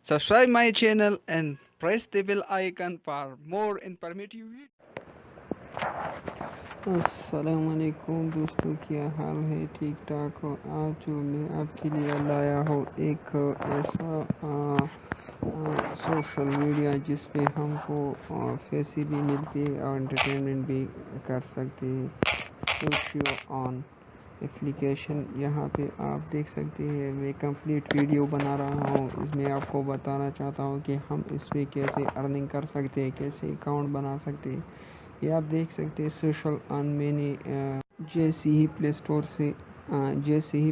Subscribe my channel and press the bell icon for more informative videos. अस्सलाम वालेकुम दोस्तों, क्या हाल है? ठीक ठाक हो? आज जो मैं आपके लिए लाया हूँ एक ऐसा सोशल मीडिया जिस पे हमको फैसी भी मिलती है और एंटरटेनमेंट भी कर सकते हैं। socioon एप्लीकेशन, यहाँ पे आप देख सकते हैं। मैं कंप्लीट वीडियो बना रहा हूँ। इसमें आपको बताना चाहता हूँ कि हम इस पे कैसे अर्निंग कर सकते हैं, कैसे अकाउंट बना सकते हैं। ये आप देख सकते हैं socioon। मैंने जैसे ही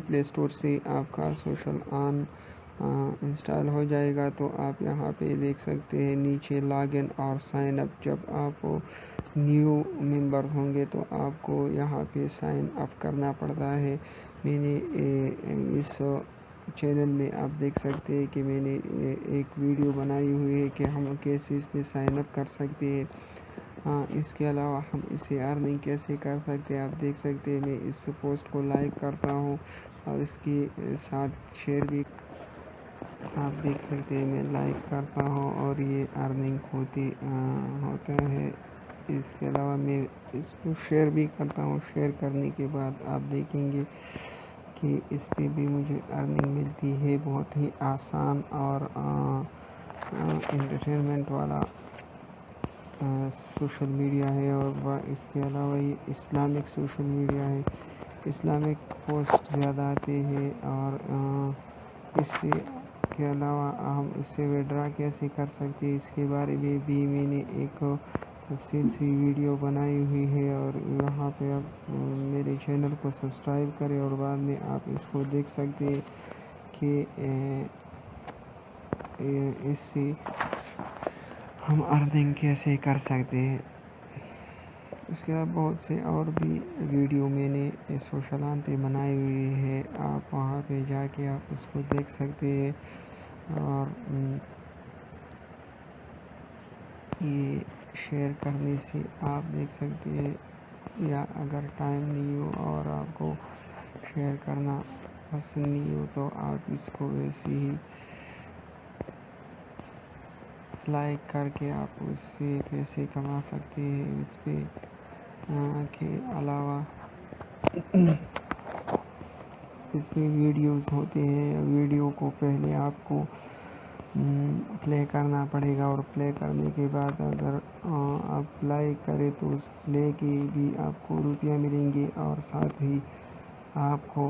प्ले स्टोर से आपका socioon इंस्टॉल हो जाएगा तो आप यहाँ पे देख सकते हैं नीचे लॉगिन और साइन अप। जब आप न्यू मेंबर होंगे तो आपको यहाँ पे साइन अप करना पड़ता है। मैंने इस चैनल में आप देख सकते हैं कि मैंने एक वीडियो बनाई हुई है कि हम कैसे इस पे साइन अप कर सकते हैं। इसके अलावा हम इसे अर्निंग कैसे कर सकते हैं, आप देख सकते हैं। मैं इस पोस्ट को लाइक करता हूँ और इसके साथ शेयर भी आप देख सकते हैं। मैं लाइक करता हूँ और ये अर्निंग होता है। इसके अलावा मैं इसको शेयर भी करता हूँ। शेयर करने के बाद आप देखेंगे कि इस पे भी मुझे अर्निंग मिलती है। बहुत ही आसान और एंटरटेनमेंट वाला सोशल मीडिया है। और इसके अलावा ये इस्लामिक सोशल मीडिया है। इस्लामिक पोस्ट ज़्यादा आते हैं। और इससे के अलावा हम इससे विड्रा कैसे कर सकते हैं, इसके बारे में भी मैंने एक तफसील सी वीडियो बनाई हुई है। और यहाँ पे आप मेरे चैनल को सब्सक्राइब करें और बाद में आप इसको देख सकते हैं कि इससे हम अर्निंग कैसे कर सकते हैं। इसके बाद बहुत से और भी वीडियो मैंने socioon पे बनाई हुई है। आप वहाँ पे जाके आप उसको देख सकते हैं। और ये शेयर करने से आप देख सकते हैं। या अगर टाइम नहीं हो और आपको शेयर करना पसंद नहीं हो तो आप इसको वैसे ही लाइक करके आप उससे पैसे कमा सकते हैं। इस पे के अलावा इसमें वीडियोस होते हैं। वीडियो को पहले आपको प्ले करना पड़ेगा और प्ले करने के बाद अगर आप लाइक करें तो उस प्ले के भी आपको रुपया मिलेंगे और साथ ही आपको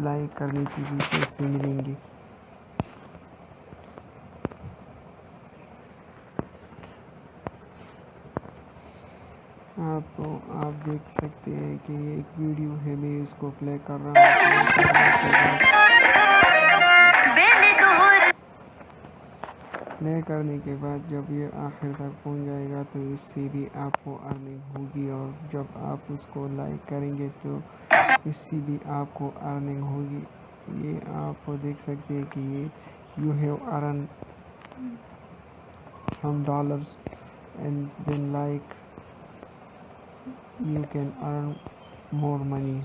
लाइक करने की भी पैसे मिलेंगे। आप देख सकते हैं कि एक वीडियो है, मैं इसको प्ले कर रहा हूँ। प्ले करने के बाद जब ये आखिर तक पहुंच जाएगा तो इससे भी आपको अर्निंग होगी। और जब आप उसको लाइक करेंगे तो इससे भी आपको अर्निंग होगी। ये आप देख सकते हैं कि ये you have earn some dollars and then like you can earn more money।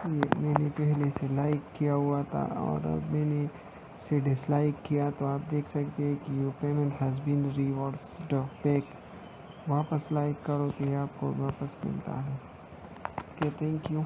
ये मैंने पहले से लाइक किया हुआ था और अब मैंने इसे डिसलाइक किया तो आप देख सकते हैं कि you payment has been reversed back. वापस लाइक करो तो ये आपको वापस मिलता है। Okay, thank you.